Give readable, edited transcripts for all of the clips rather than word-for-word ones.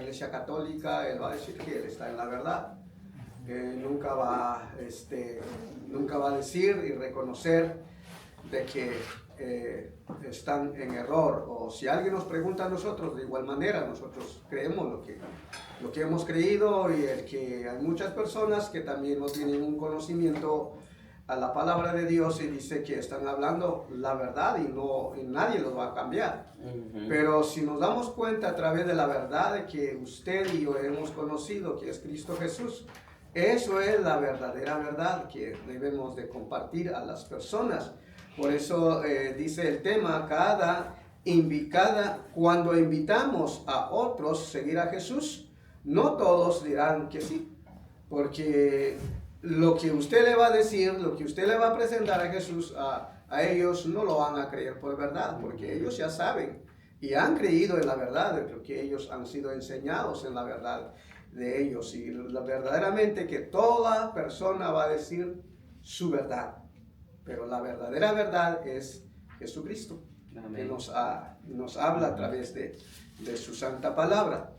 Iglesia Católica, él va a decir que él está en la verdad. Nunca va a decir y reconocer de que están en error. O si alguien nos pregunta a nosotros, de igual manera, nosotros creemos lo que hemos creído, y el que hay muchas personas que también no tienen un conocimiento a la palabra de Dios y dice que están hablando la verdad y nadie los va a cambiar. Pero si nos damos cuenta a través de la verdad de que usted y yo hemos conocido, que es Cristo Jesús, eso es la verdadera verdad que debemos de compartir a las personas. Por eso dice el tema, cuando invitamos a otros a seguir a Jesús, no todos dirán que sí, porque lo que usted le va a decir, lo que usted le va a presentar a Jesús, a ellos no lo van a creer por verdad, porque ellos ya saben y han creído en la verdad, porque ellos han sido enseñados en la verdad de ellos, y verdaderamente que toda persona va a decir su verdad, pero la verdadera verdad es Jesucristo. Amén. Que nos habla a través de su santa palabra.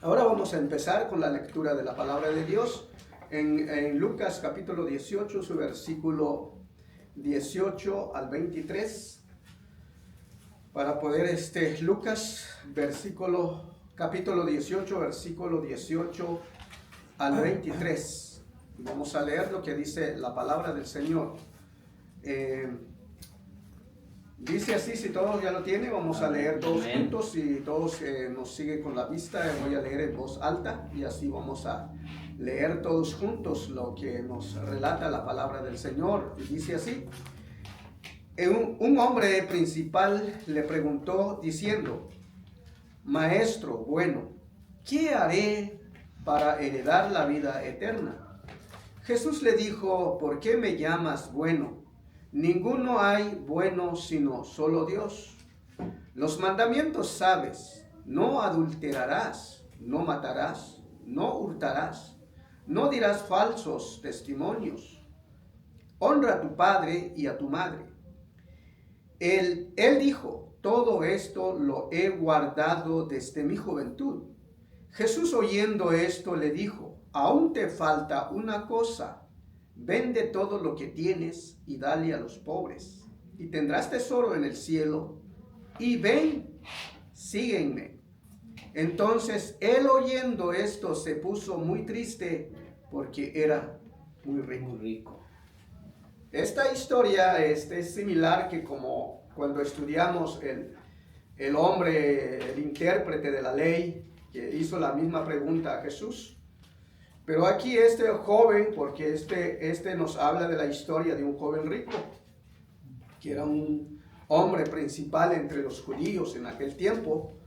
Ahora vamos a empezar con la lectura de la palabra de Dios en Lucas capítulo 18, su versículo 18 al 23. Para poder Lucas capítulo 18, versículo 18 al 23. Vamos a leer lo que dice la palabra del Señor. Dice así, si todos ya lo tienen, vamos a leer todos juntos, y todos nos siguen con la vista, voy a leer en voz alta, y así vamos a leer todos juntos lo que nos relata la palabra del Señor. Y dice así: un hombre principal le preguntó diciendo: Maestro bueno, ¿qué haré para heredar la vida eterna? Jesús le dijo: ¿por qué me llamas bueno? Ninguno hay bueno sino solo Dios. Los mandamientos sabes: no adulterarás, no matarás, no hurtarás, no dirás falsos testimonios, honra a tu padre y a tu madre. Él dijo: todo esto lo he guardado desde mi juventud. Jesús, oyendo esto, le dijo: aún te falta una cosa. Vende todo lo que tienes y dale a los pobres, y tendrás tesoro en el cielo. Y ven, sígueme. Entonces él, oyendo esto, se puso muy triste porque era muy rico. Esta historia es similar que como cuando estudiamos el hombre, el intérprete de la ley, que hizo la misma pregunta a Jesús. Pero aquí este joven, porque este nos habla de la historia de un joven rico, que era un hombre principal entre los judíos en aquel tiempo,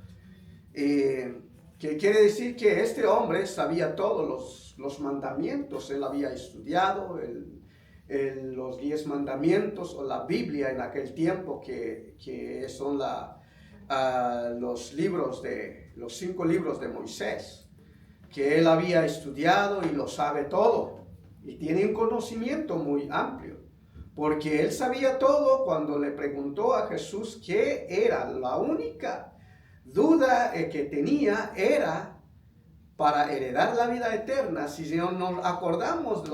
que quiere decir que este hombre sabía todos los mandamientos. Él había estudiado los 10 mandamientos, o la Biblia en aquel tiempo, que son los 5 libros de Moisés, que él había estudiado y lo sabe todo, y tiene un conocimiento muy amplio, porque él sabía todo. Cuando le preguntó a Jesús qué era, la única duda que tenía era para heredar la vida eterna. Si nos acordamos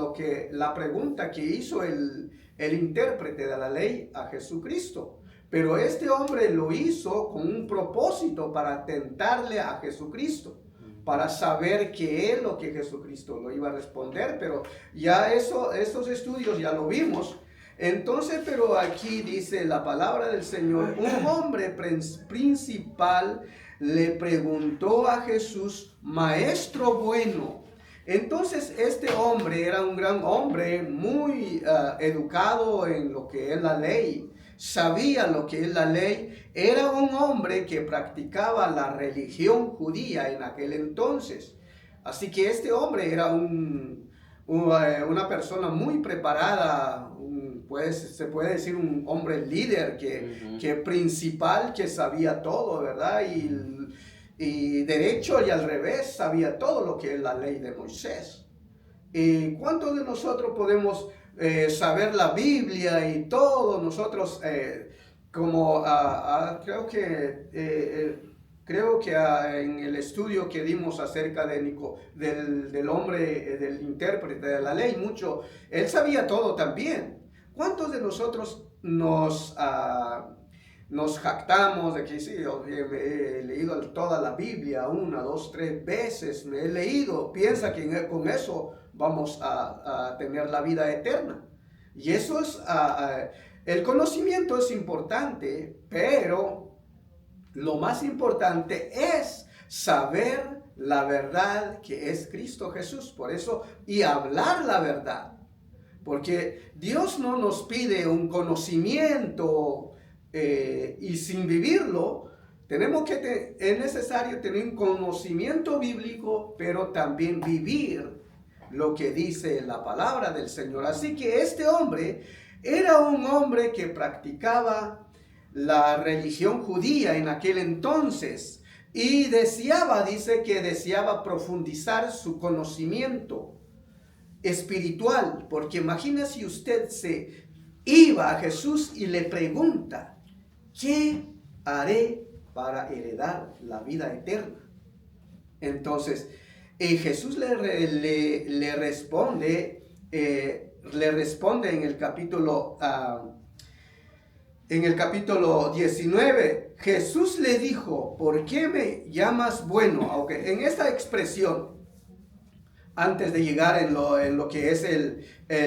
la pregunta que hizo el intérprete de la ley a Jesucristo, pero este hombre lo hizo con un propósito para tentarle a Jesucristo, para saber qué es lo que Jesucristo lo iba a responder. Pero ya estos estudios ya lo vimos. Entonces, pero aquí dice la palabra del Señor: un hombre principal le preguntó a Jesús: Maestro bueno. Entonces este hombre era un gran hombre, muy educado en lo que es la ley. Sabía lo que es la ley. Era un hombre que practicaba la religión judía en aquel entonces. Así que este hombre era una persona muy preparada, se puede decir un hombre líder, que principal, que sabía todo, ¿verdad? Y derecho y al revés, sabía todo lo que es la ley de Moisés. ¿Y cuántos de nosotros podemos saber la Biblia y todo? Nosotros creo que creo que en el estudio que dimos acerca del hombre, del intérprete de la ley, él sabía todo también. ¿Cuántos de nosotros nos jactamos de que sí, yo he leído toda la Biblia 1, 2, 3 veces, me he leído, piensa que con eso vamos a tener la vida eterna? Y eso es, el conocimiento es importante, pero lo más importante es saber la verdad que es Cristo Jesús. Por eso, y hablar la verdad. Porque Dios no nos pide un conocimiento y sin vivirlo, es necesario tener un conocimiento bíblico, pero también vivir lo que dice la palabra del Señor. Así que este hombre era un hombre que practicaba la religión judía en aquel entonces y dice que deseaba profundizar su conocimiento espiritual, porque imagina si usted se iba a Jesús y le pregunta, ¿qué haré para heredar la vida eterna? Entonces, Jesús le responde en el capítulo 19, Jesús le dijo, ¿por qué me llamas bueno? Aunque en esta expresión, antes de llegar en lo que es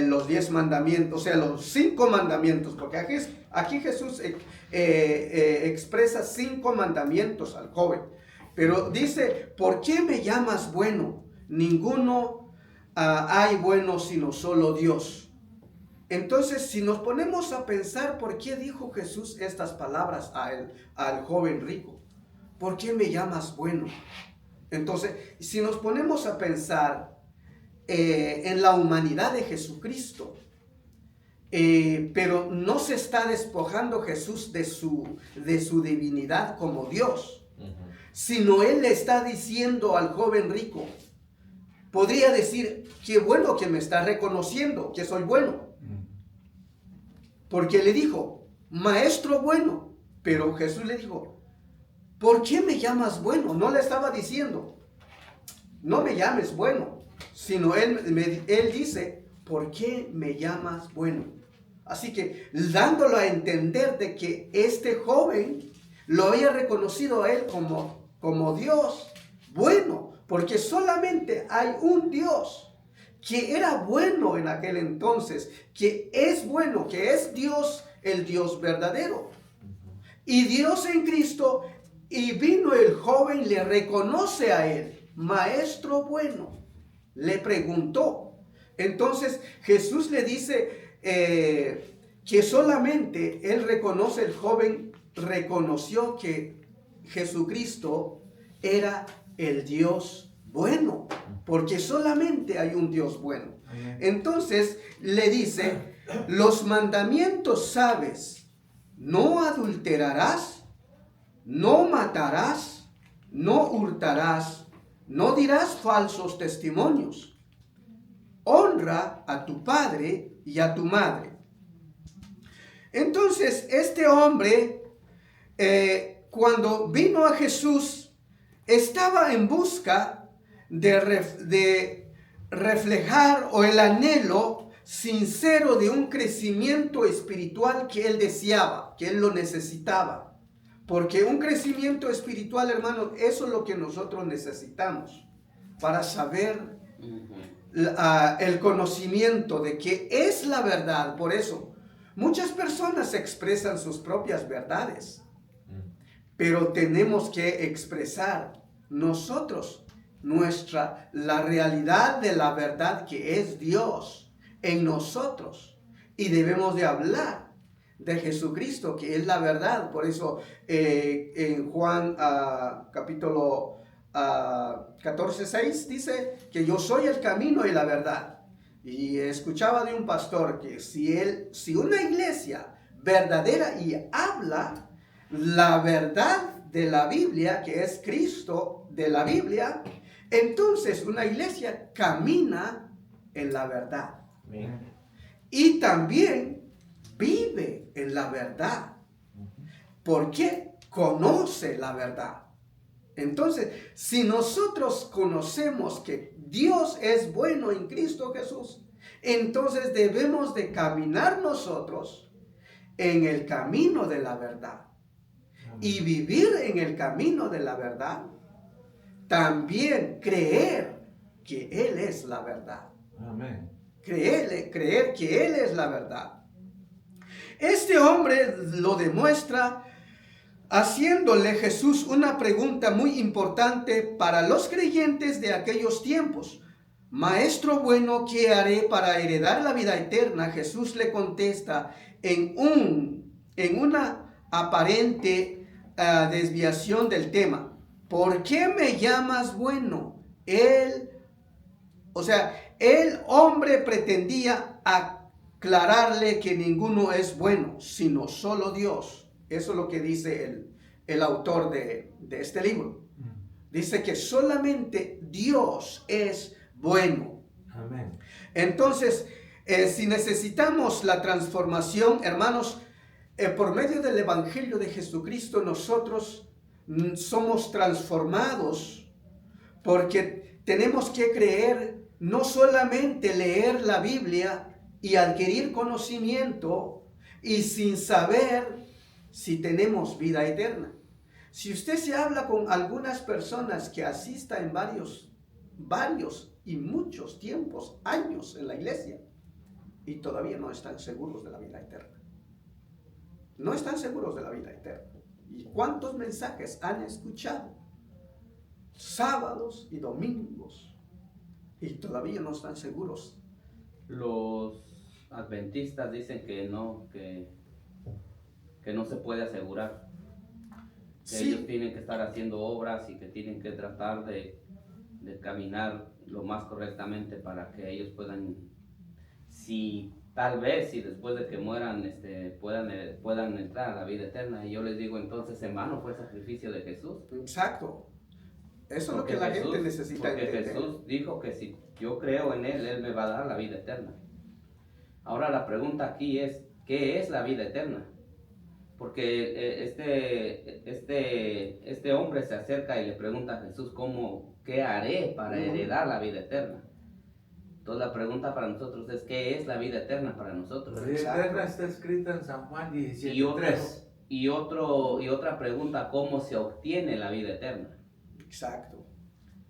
los 10 mandamientos, o sea, los 5 mandamientos, porque aquí Jesús expresa 5 mandamientos al joven, pero dice, ¿por qué me llamas bueno? Ninguno hay bueno sino solo Dios. Entonces, si nos ponemos a pensar, ¿por qué dijo Jesús estas palabras al joven rico? ¿Por qué me llamas bueno? Entonces, si nos ponemos a pensar en la humanidad de Jesucristo, pero no se está despojando Jesús de su divinidad como Dios, sino Él le está diciendo al joven rico, podría decir, qué bueno que me está reconociendo, que soy bueno, porque le dijo, maestro bueno, pero Jesús le dijo, ¿por qué me llamas bueno? No le estaba diciendo, no me llames bueno, sino él dice, ¿por qué me llamas bueno? Así que dándolo a entender de que este joven lo había reconocido a él como Dios bueno, porque solamente hay un Dios que era bueno en aquel entonces, que es bueno, que es Dios, el Dios verdadero. Y Dios en Cristo, y vino el joven, le reconoce a él, maestro bueno. Le preguntó. Entonces Jesús le dice que solamente él reconoce, el joven reconoció que Jesucristo era el Dios bueno, porque solamente hay un Dios bueno. Entonces le dice, los mandamientos sabes, no adulterarás, no matarás, no hurtarás, no dirás falsos testimonios. Honra a tu padre y a tu madre. Entonces, este hombre, cuando vino a Jesús, estaba en busca de reflejar o el anhelo sincero de un crecimiento espiritual que él deseaba, que él lo necesitaba. Porque un crecimiento espiritual, hermanos, eso es lo que nosotros necesitamos para saber el conocimiento de qué es la verdad. Por eso, muchas personas expresan sus propias verdades, pero tenemos que expresar nosotros la realidad de la verdad que es Dios en nosotros, y debemos de hablar de Jesucristo, que es la verdad. Por eso en Juan capítulo 14:6 dice que yo soy el camino y la verdad. Y escuchaba de un pastor que si una iglesia verdadera y habla la verdad de la Biblia, que es Cristo de la Biblia, entonces una iglesia camina en la verdad. Y también vive en la verdad, porque conoce la verdad. Entonces, si nosotros conocemos que Dios es bueno en Cristo Jesús, entonces debemos de caminar nosotros en el camino de la verdad. Y vivir en el camino de la verdad, también creer que Él es la verdad. Amén. Creer que Él es la verdad. Este hombre lo demuestra haciéndole Jesús una pregunta muy importante para los creyentes de aquellos tiempos. Maestro bueno, ¿qué haré para heredar la vida eterna? Jesús le contesta en una aparente desviación del tema. ¿Por qué me llamas bueno? El hombre pretendía aclararle que ninguno es bueno, sino solo Dios. Eso es lo que dice el autor de este libro. Dice que solamente Dios es bueno. Amén. Entonces, si necesitamos la transformación, hermanos, por medio del Evangelio de Jesucristo, nosotros somos transformados porque tenemos que creer, no solamente leer la Biblia y adquirir conocimiento y sin saber si tenemos vida eterna. Si usted se habla con algunas personas que asistan en varios y muchos tiempos, años en la iglesia, y todavía no están seguros de la vida eterna. No están seguros de la vida eterna. ¿Y cuántos mensajes han escuchado? Sábados y domingos, y todavía no están seguros. Los adventistas dicen que no se puede asegurar. Que Sí. ellos tienen que estar haciendo obras y que tienen que tratar de caminar lo más correctamente para que ellos puedan, tal vez si después de que mueran puedan entrar a la vida eterna. Y yo les digo, entonces en vano fue el sacrificio de Jesús. Exacto. Eso es lo que la gente necesita porque entender. Jesús dijo que si yo creo en Él, Él me va a dar la vida eterna. Ahora la pregunta aquí es, ¿qué es la vida eterna? Porque este hombre se acerca y le pregunta a Jesús, ¿qué haré para heredar la vida eterna? Entonces la pregunta para nosotros es, ¿qué es la vida eterna para nosotros? La vida eterna está escrita en San Juan 17:3. Y otra pregunta, ¿cómo se obtiene la vida eterna? Exacto.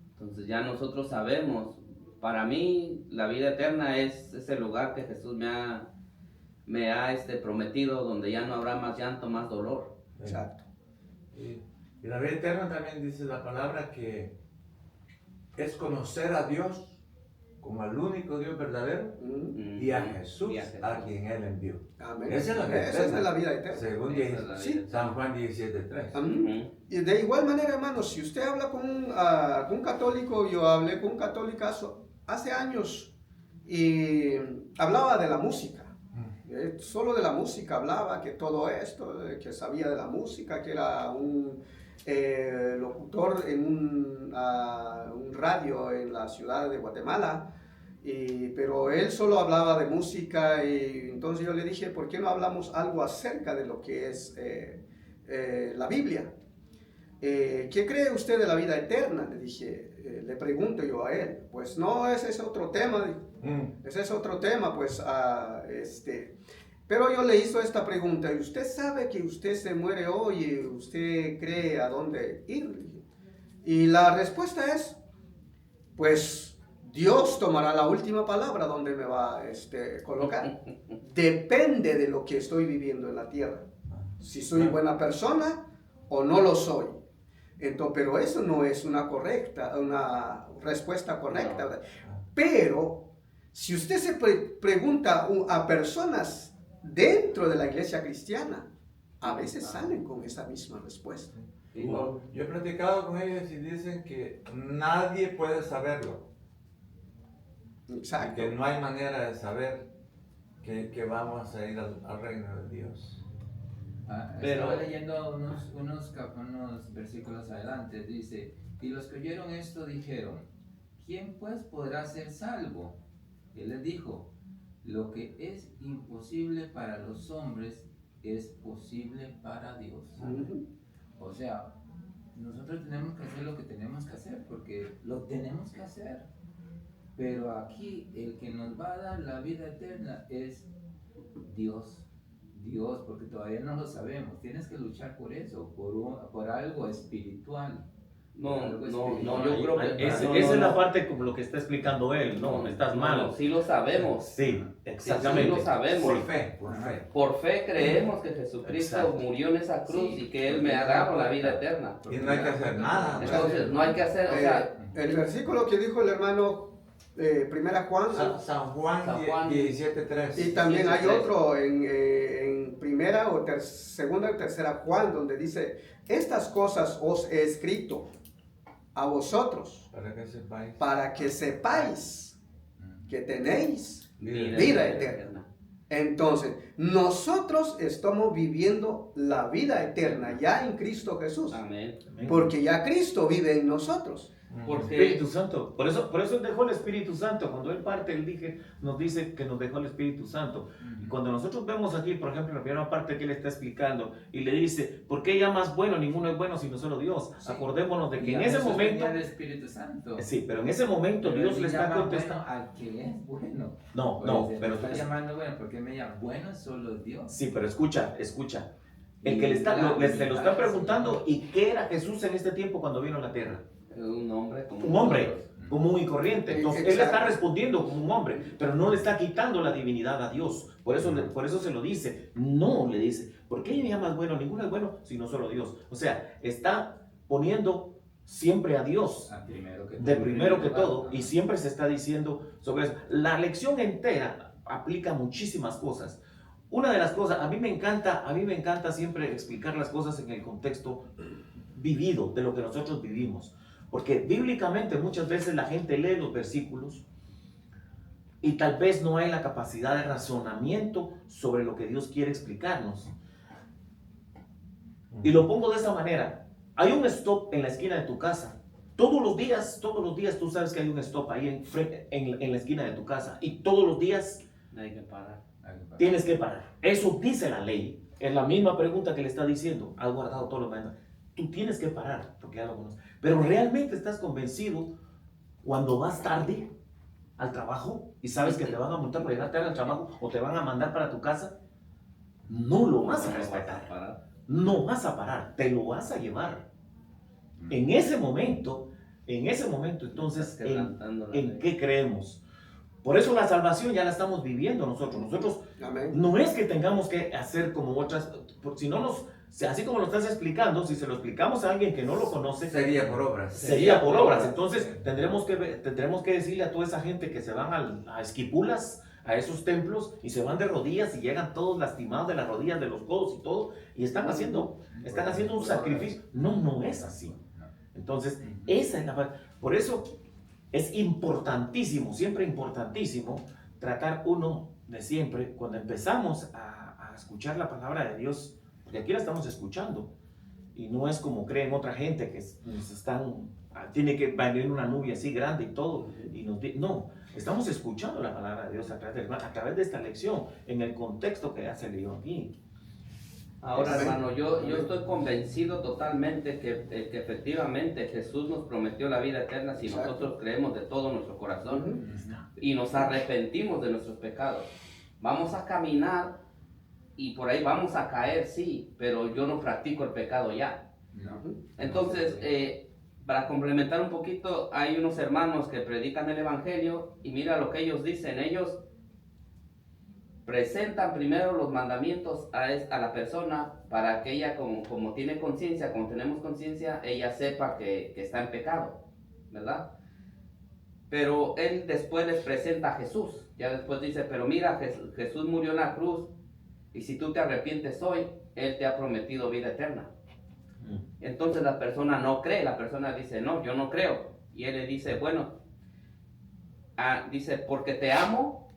Entonces ya nosotros sabemos, para mí la vida eterna es ese lugar que Jesús me ha prometido, donde ya no habrá más llanto, más dolor. Exacto. Y la vida eterna también dice la palabra que es conocer a Dios como al único Dios verdadero y a Jesús, a quien Él envió. Amén. Esa es la vida eterna. Esa es la vida eterna. Según Sí. San Juan 17:3. Y de igual manera, hermanos, si usted habla con un católico, yo hablé con un católico hace años y hablaba de la música. Solo de la música hablaba, que todo esto, que sabía de la música, que era un locutor en un radio en la ciudad de Guatemala, pero él solo hablaba de música, y entonces yo le dije, ¿por qué no hablamos algo acerca de lo que es la Biblia? ¿Qué cree usted de la vida eterna? Le dije, le pregunto yo a él. Pues no, ese es otro tema. Ese es otro tema, pues, pero yo le hizo esta pregunta: ¿y usted sabe que usted se muere hoy y usted cree a dónde ir? Y la respuesta es, pues, Dios tomará la última palabra donde me va a colocar. Depende de lo que estoy viviendo en la tierra. Si soy buena persona o no lo soy. Entonces, pero eso no es una respuesta correcta. ¿Verdad? Pero si usted se pregunta a personas dentro de la iglesia cristiana, a veces salen con esa misma respuesta. Yo he platicado con ellos y dicen que nadie puede saberlo. Exacto. Y que no hay manera de saber que vamos a ir al reino de Dios. Estaba leyendo unos versículos adelante. Dice, y los que oyeron esto dijeron, ¿quién pues podrá ser salvo? Él les dijo, lo que es imposible para los hombres es posible para Dios. O sea, nosotros tenemos que hacer lo que tenemos que hacer, porque lo tenemos que hacer. Pero aquí el que nos va a dar la vida eterna es Dios. Dios, porque todavía no lo sabemos. Tienes que luchar por eso, por algo espiritual. No, yo creo que esa es la parte como lo que está explicando él. No, estás mal. Sí lo sabemos. Sí, exactamente. Sí lo sabemos. Por fe, por fe. Por fe creemos que Jesucristo Exacto. murió en esa cruz y que Él me ha dado la vida eterna. Y no hay que hacer nada. Entonces, no hay que hacer, o sea, El versículo que dijo el hermano Primera Juan, San Juan San Juan 17:3. y también hay 17:3. otro en Primera o Segunda o Tercera Juan, donde dice, estas cosas os he escrito a vosotros Para que sepáis. que tenéis Vida vida eterna. Entonces, nosotros estamos viviendo la vida eterna ya en Cristo Jesús, amén. porque ya Cristo vive en nosotros. Porque Espíritu Santo. Por eso Él dejó el Espíritu Santo. Cuando Él parte, nos dice que nos dejó el Espíritu Santo. Y cuando nosotros vemos aquí, por ejemplo, la primera parte que Él está explicando, y le dice, ¿por qué llamas bueno? Ninguno es bueno sino solo Dios. Sí. Acordémonos de que Y en a ese Jesús momento... venía el Espíritu Santo. Sí, pero en ese momento Pero Dios él le está llama contestando... bueno al que es bueno. No, Pues, no, él pero... está llamando bueno, porque me llama bueno es solo Dios. Sí, pero escucha. El que Y se lo está humildad, preguntando, ¿y qué era Jesús en este tiempo cuando vino a la tierra? un hombre como Un hombre nosotros. común y corriente. Entonces, Él Exacto. está respondiendo como un hombre, pero no le está quitando la divinidad a Dios. Por eso se lo dice. No, le dice, ¿por qué me llamas bueno? Ninguno es bueno, sino solo Dios. O sea, está poniendo siempre a Dios de primero que todo, y siempre se está diciendo sobre eso. La lección entera aplica muchísimas cosas. Una de las cosas, a mí me encanta siempre explicar las cosas en el contexto vivido, de lo que nosotros vivimos. Porque bíblicamente muchas veces la gente lee los versículos y tal vez no hay la capacidad de razonamiento sobre lo que Dios quiere explicarnos. Y lo pongo de esta manera. Hay un stop en la esquina de tu casa. Todos los días tú sabes que hay un stop ahí en la esquina de tu casa. Y todos los días Hay que parar. tienes que parar. Eso dice la ley. Es la misma pregunta que le está diciendo. Has guardado todos los mandamientos. Tú tienes que parar, porque ya lo conoces. Pero realmente estás convencido cuando vas tarde al trabajo y sabes que te van a multar por llegar tarde al trabajo o te van a mandar para tu casa. No lo vas a respetar. No vas a parar, te lo vas a llevar. En ese momento, entonces, ¿en qué creemos? Por eso la salvación ya la estamos viviendo nosotros. Nosotros Amén. no es que tengamos que hacer como otras, si no así como lo estás explicando, si se lo explicamos a alguien que no lo conoce, Sería por obras. sería por obras. Entonces tendremos que decirle a toda esa gente que se van a Esquipulas, a esos templos, y se van de rodillas y llegan todos lastimados de las rodillas, de los codos y todo, y están haciendo un sacrificio. No es así. Entonces, esa es la parte. Por eso es importantísimo, siempre importantísimo, tratar uno de siempre, cuando empezamos a escuchar la palabra de Dios, porque aquí la estamos escuchando, y no es como creen otra gente que tiene que venir una nube así grande y todo, y no, estamos escuchando la palabra de Dios a través de esta lección, en el contexto que ya se leyó aquí. Ahora, hermano, yo estoy convencido totalmente que efectivamente Jesús nos prometió la vida eterna si Exacto. nosotros creemos de todo nuestro corazón y nos arrepentimos de nuestros pecados. Vamos a caminar y por ahí vamos a caer, sí, pero yo no practico el pecado ya. Entonces, para complementar un poquito, hay unos hermanos que predican el Evangelio y mira lo que ellos dicen. Ellos presentan primero los mandamientos a la persona para que ella, como tiene conciencia, como tenemos conciencia, ella sepa que está en pecado, ¿verdad? Pero él después les presenta a Jesús. Ya después dice, pero mira, Jesús murió en la cruz y si tú te arrepientes hoy, Él te ha prometido vida eterna. Entonces la persona no cree, la persona dice, no, yo no creo. Y él le dice, bueno, dice, porque te amo,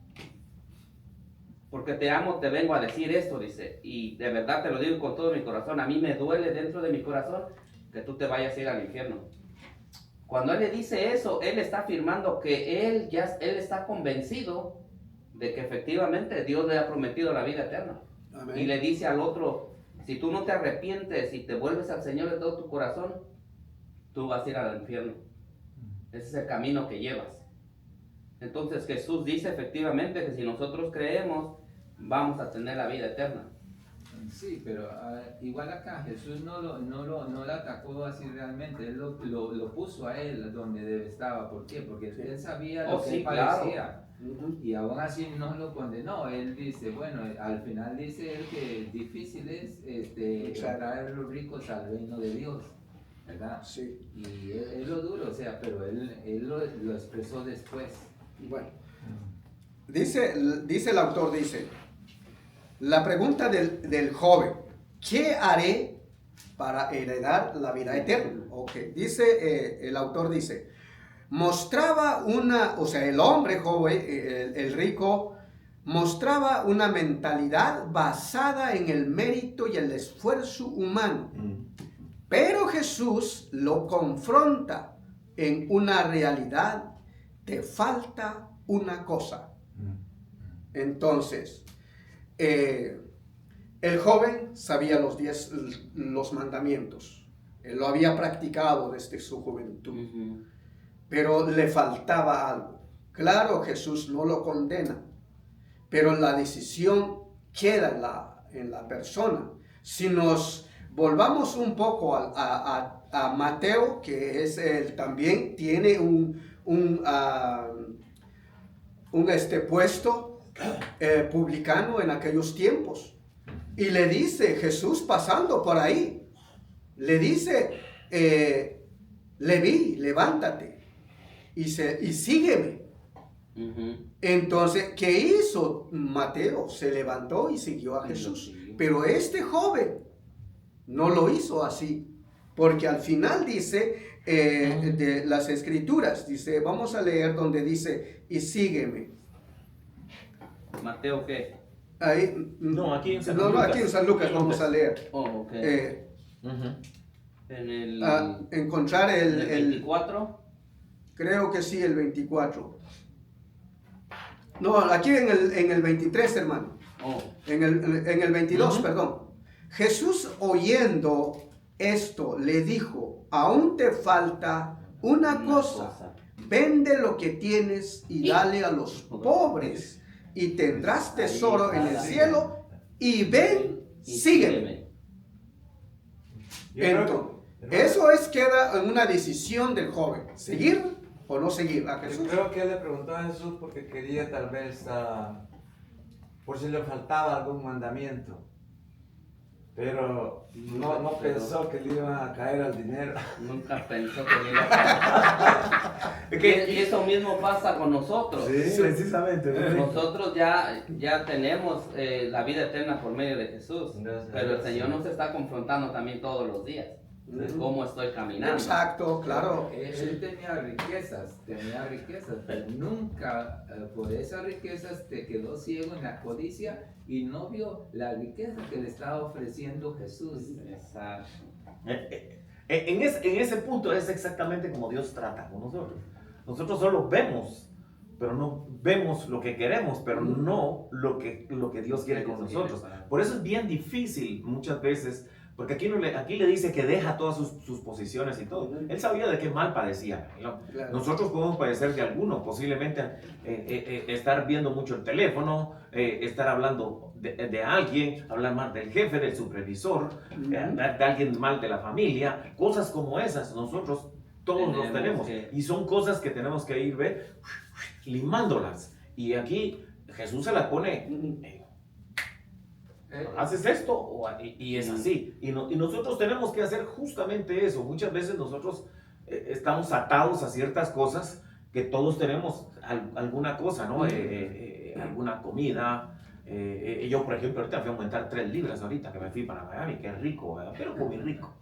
te vengo a decir esto, dice, y de verdad te lo digo con todo mi corazón, a mí me duele dentro de mi corazón que tú te vayas a ir al infierno. Cuando él le dice eso, él está afirmando que él está convencido de que efectivamente Dios le ha prometido la vida eterna. Amén. Y le dice al otro, si tú no te arrepientes y te vuelves al Señor de todo tu corazón, tú vas a ir al infierno. Ese es el camino que llevas. Entonces Jesús dice efectivamente que si nosotros creemos, vamos a tener la vida eterna. Sí, pero igual acá Jesús no lo atacó así realmente, él lo puso a él donde estaba. ¿Por qué? Porque él sabía lo que sí, él padecía. claro. Y aún así no lo condenó. Él dice, bueno, al final dice él que difícil es entrar a los ricos al reino de Dios, ¿verdad? Sí. Y es lo duro, o sea, pero él lo expresó después. Bueno, dice el autor, la pregunta del joven, ¿qué haré para heredar la vida eterna? Okay. El autor dice, mostraba el hombre joven, el rico, mostraba una mentalidad basada en el mérito y el esfuerzo humano. Pero Jesús lo confronta en una realidad, te falta una cosa. Entonces, el joven sabía los mandamientos. Él lo había practicado desde su juventud. Pero le faltaba algo. Claro, Jesús no lo condena, pero la decisión queda en la persona. Si nos volvamos un poco a Mateo, que es también tiene un puesto publicano en aquellos tiempos. Y le dice Jesús pasando por ahí, le dice, Leví, levántate y sígueme. Entonces, ¿qué hizo Mateo? Se levantó y siguió a Jesús. Pero este joven no lo hizo así, porque al final dice de las escrituras, dice, vamos a leer donde dice, y sígueme. ¿Mateo qué? Ahí, aquí en San Lucas. Aquí en San Lucas vamos a leer. Encontrar el 24. Creo que sí, el 24. No, aquí en el 23, hermano. En el 22, perdón. Jesús, oyendo esto, le dijo, aún te falta una cosa. Vende lo que tienes y dale a los pobres, y tendrás tesoro en el cielo, y ven, sígueme. Entonces, eso queda en una decisión del joven, seguir o no seguir a Jesús. Yo creo que él le preguntó a Jesús porque quería tal vez, por si le faltaba algún mandamiento. Pero no pensó que le iba a caer al dinero. Nunca pensó que le iba a caer. Y eso mismo pasa con nosotros. Sí, precisamente. Nosotros ya tenemos la vida eterna por medio de Jesús. Pero el Señor nos está confrontando también todos los días. Cómo estoy caminando. Exacto, claro. Él tenía riquezas, pero nunca por esas riquezas te quedó ciego en la codicia y no vio la riqueza que le estaba ofreciendo Jesús. Exacto. En ese punto es exactamente como Dios trata con nosotros. Nosotros solo vemos, pero no vemos lo que queremos, pero no lo que Dios quiere con nosotros. Por eso es bien difícil muchas veces. Porque aquí le dice que deja todas sus posiciones y todo. Él sabía de qué mal padecía. ¿No? Claro. Nosotros podemos padecer de alguno, posiblemente estar viendo mucho el teléfono, estar hablando de alguien, hablar mal del jefe, del supervisor, de alguien mal de la familia. Cosas como esas, nosotros todos los tenemos. Y son cosas que tenemos que ir limándolas. Y aquí Jesús se las pone... haces esto y es así y nosotros tenemos que hacer justamente eso. Muchas veces nosotros estamos atados a ciertas cosas que todos tenemos alguna cosa, ¿no? Alguna comida. Yo, por ejemplo, ahorita fui a aumentar 3 libras ahorita que me fui para Miami, que es rico, ¿verdad? Pero comí rico.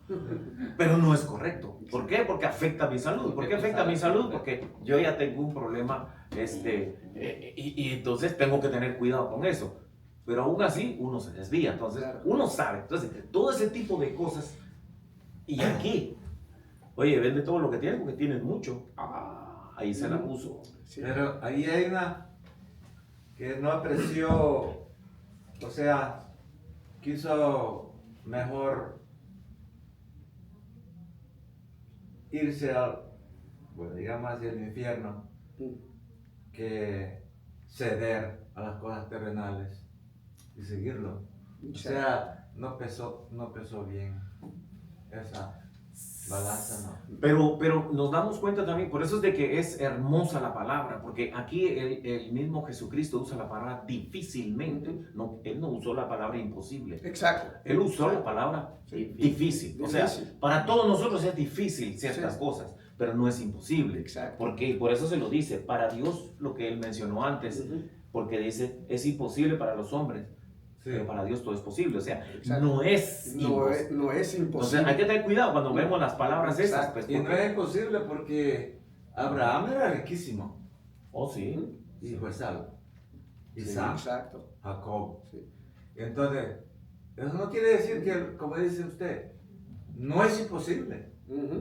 Pero no es correcto. ¿Por qué? Porque afecta a mi salud. ¿Por qué afecta a mi salud? Porque yo ya tengo un problema y entonces tengo que tener cuidado con eso. Pero aún así uno se desvía, entonces uno sabe. Entonces, todo ese tipo de cosas. Y aquí, oye, vende todo lo que tienes porque tienes mucho. Ahí se la puso. Sí. Pero ahí hay una que no apreció, o sea, quiso mejor irse al, bueno, digamos hacia el infierno, que ceder a las cosas terrenales y seguirlo. O sea, no pesó bien esa balanza, ¿no? Pero nos damos cuenta también, por eso es de que es hermosa la palabra, porque aquí el mismo Jesucristo usa la palabra difícilmente. No, él no usó la palabra imposible. Exacto. Él usó la palabra difícil. O sea, para todos nosotros es difícil ciertas cosas, pero no es imposible. Exacto. Porque por eso se lo dice, para Dios, lo que él mencionó antes, porque dice, es imposible para los hombres, pero para Dios todo es posible. O sea, no es imposible. No es imposible. Entonces hay que tener cuidado cuando vemos las palabras esas. Pues, y no es imposible porque Abraham era riquísimo. Oh, sí. Y fue salvo. Sí, Isaac, exacto. Jacob. Sí. Entonces, eso no quiere decir que, como dice usted, no es imposible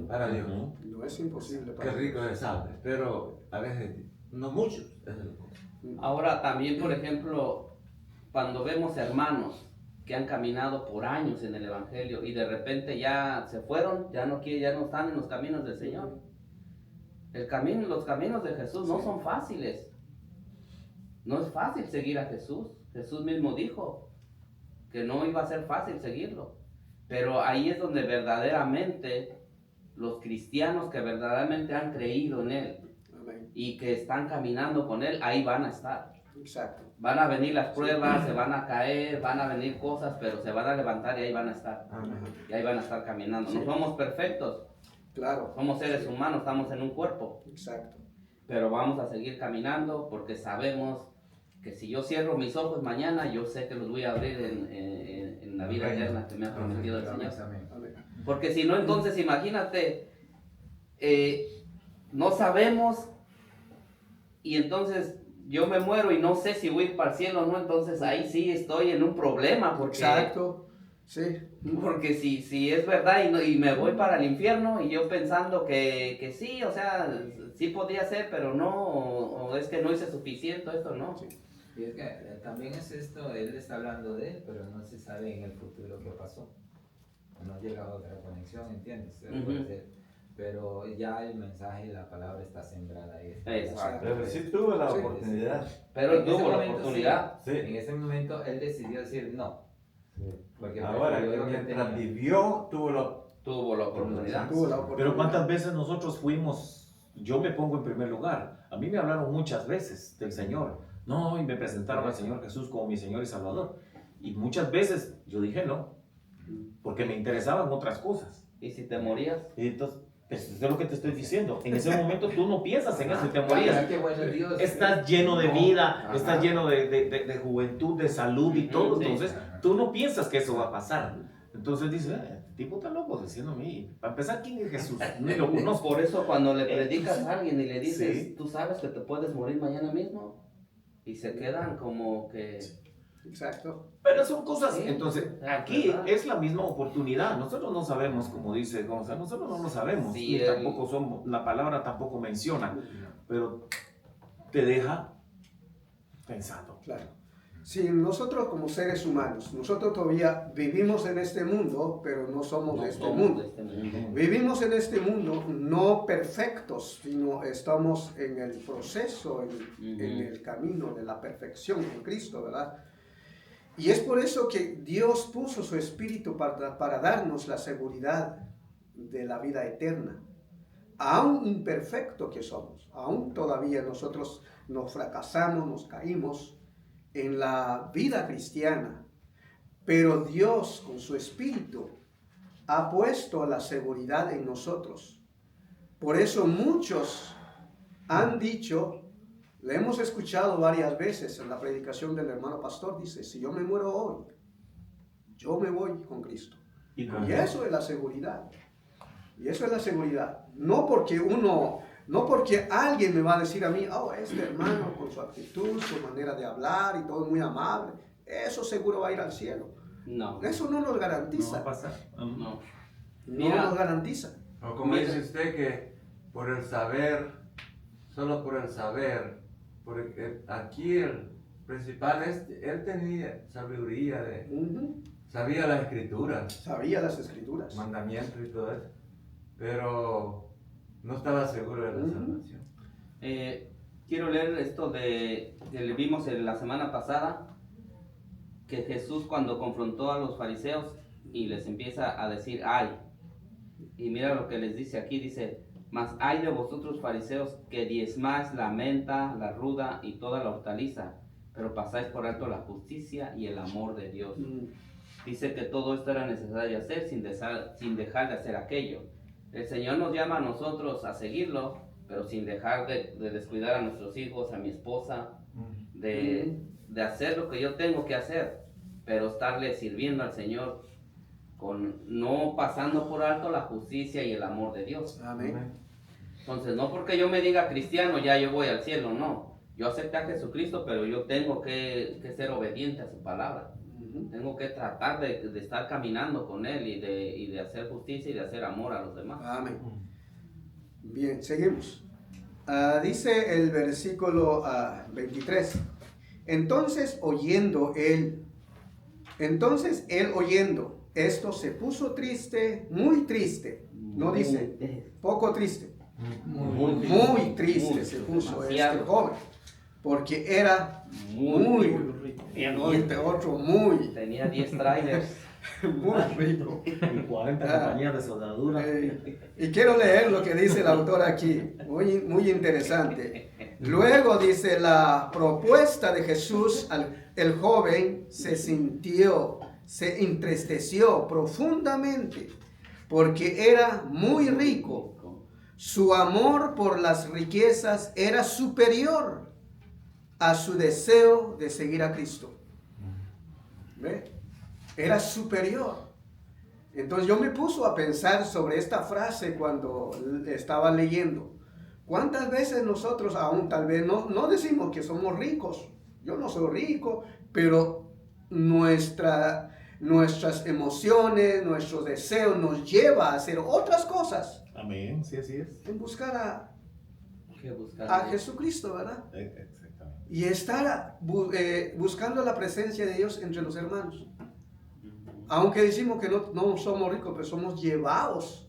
para Dios. No es imposible Qué para rico es salve, pero a veces no muchos. Ahora también, por ejemplo, cuando vemos hermanos que han caminado por años en el Evangelio y de repente ya se fueron, ya no están en los caminos del Señor. Los caminos de Jesús no son fáciles. No es fácil seguir a Jesús. Jesús mismo dijo que no iba a ser fácil seguirlo. Pero ahí es donde verdaderamente los cristianos que verdaderamente han creído en Él y que están caminando con Él, ahí van a estar. Exacto. Van a venir las pruebas, se van a caer, van a venir cosas, pero se van a levantar y ahí van a estar. Y ahí van a estar caminando. No somos perfectos. Claro. Somos seres humanos, estamos en un cuerpo. Exacto. Pero vamos a seguir caminando porque sabemos que si yo cierro mis ojos mañana, yo sé que los voy a abrir en la vida eterna que me ha prometido el Señor. Porque si no, entonces imagínate, no sabemos y entonces yo me muero y no sé si voy a ir para el cielo o no, entonces ahí sí estoy en un problema. Porque, exacto, sí. Porque si es verdad y me voy para el infierno y yo pensando que sí, o sea, sí podría ser, pero no, o es que no hice suficiente, esto no. Sí. Y es que también es esto, él está hablando de él, pero no se sabe en el futuro qué pasó. No llega a otra conexión, ¿entiendes? Pero ya el mensaje, la palabra está sembrada ahí. Exacto. Pero sí tuvo la oportunidad. Pero él tuvo la oportunidad. Sí. En ese momento él decidió decir no. Sí. Porque ahora, mientras vivió, tuvo la oportunidad. Pero ¿cuántas veces nosotros fuimos? Yo me pongo en primer lugar. A mí me hablaron muchas veces del Señor. No, y me presentaron al Señor Jesús como mi Señor y Salvador. Y muchas veces yo dije no, porque me interesaban otras cosas. ¿Y si te morías? Y entonces, es lo que te estoy diciendo. En ese momento tú no piensas en eso y te morías. Estás lleno de vida, estás lleno de juventud, de salud y todo. Entonces tú no piensas que eso va a pasar. Entonces dices, este tipo está loco diciéndome. Para empezar, ¿quién es Jesús? No lo conozco. Por eso cuando le predicas a alguien y le dices, tú sabes que te puedes morir mañana mismo. Y se quedan como que... Exacto. Pero son cosas, sí, entonces aquí es la misma oportunidad. Nosotros no sabemos, como dice Gonzalo, nosotros no lo sabemos. Sí, y tampoco somos, la palabra tampoco menciona, pero te deja pensando. Claro. Sí, nosotros como seres humanos, nosotros todavía vivimos en este mundo, pero no somos de este mundo. Vivimos en este mundo no perfectos, sino estamos en el proceso, en el camino de la perfección con Cristo, ¿verdad? Y es por eso que Dios puso su Espíritu para darnos la seguridad de la vida eterna. Aún imperfecto que somos, aún todavía nosotros nos fracasamos, nos caímos en la vida cristiana, pero Dios con su Espíritu ha puesto la seguridad en nosotros. Por eso muchos han dicho, le hemos escuchado varias veces en la predicación del hermano pastor, dice, si yo me muero hoy, yo me voy con Cristo. Y eso es la seguridad. Y eso es la seguridad. No porque alguien me va a decir a mí, oh, este hermano con su actitud, su manera de hablar y todo muy amable, eso seguro va a ir al cielo. No. Eso no nos garantiza. No va a pasar. No. No nos garantiza. O como dice usted que por el saber, solo por el saber, porque aquí el principal es, él tenía sabiduría, sabía las escrituras. Sabía las escrituras. Mandamientos y todo eso. Pero No estaba seguro de la salvación. Quiero leer esto que le vimos en la semana pasada, que Jesús cuando confrontó a los fariseos y les empieza a decir ay, y mira lo que les dice aquí, dice: mas ay de vosotros fariseos, que diezmáis la menta, la ruda y toda la hortaliza, pero pasáis por alto la justicia y el amor de Dios. Dice que todo esto era necesario hacer sin dejar de hacer aquello. El Señor nos llama a nosotros a seguirlo, pero sin dejar de descuidar a nuestros hijos, a mi esposa, de hacer lo que yo tengo que hacer, pero estarle sirviendo al Señor, no pasando por alto la justicia y el amor de Dios. Amén. Entonces, no porque yo me diga cristiano, ya yo voy al cielo, no. Yo acepté a Jesucristo, pero yo tengo que ser obediente a su palabra. Tengo que tratar de estar caminando con Él y de hacer justicia y de hacer amor a los demás. Amén. Bien, seguimos. Dice el versículo 23. Entonces él oyendo esto se puso triste, muy triste. No dice poco triste. Muy triste se puso este joven. Porque era muy rico. Y este otro muy. Tenía 10 trailers. Muy rico. Y 40 compañías de soldadura. Y quiero leer lo que dice el autor aquí, muy interesante. Luego dice: la propuesta de Jesús, el joven se entristeció profundamente, porque era muy rico. Su amor por las riquezas era superior a su deseo de seguir a Cristo. ¿Ve? Era superior. Entonces yo me puso a pensar sobre esta frase cuando estaba leyendo. ¿Cuántas veces nosotros aún tal vez no decimos que somos ricos? Yo no soy rico, pero nuestras emociones, nuestros deseos nos lleva a hacer otras cosas. Amén, sí, así es. En buscar a a Jesucristo, ¿verdad? Exactamente. Y estar buscando la presencia de Dios entre los hermanos. Aunque decimos que no somos ricos, pero somos llevados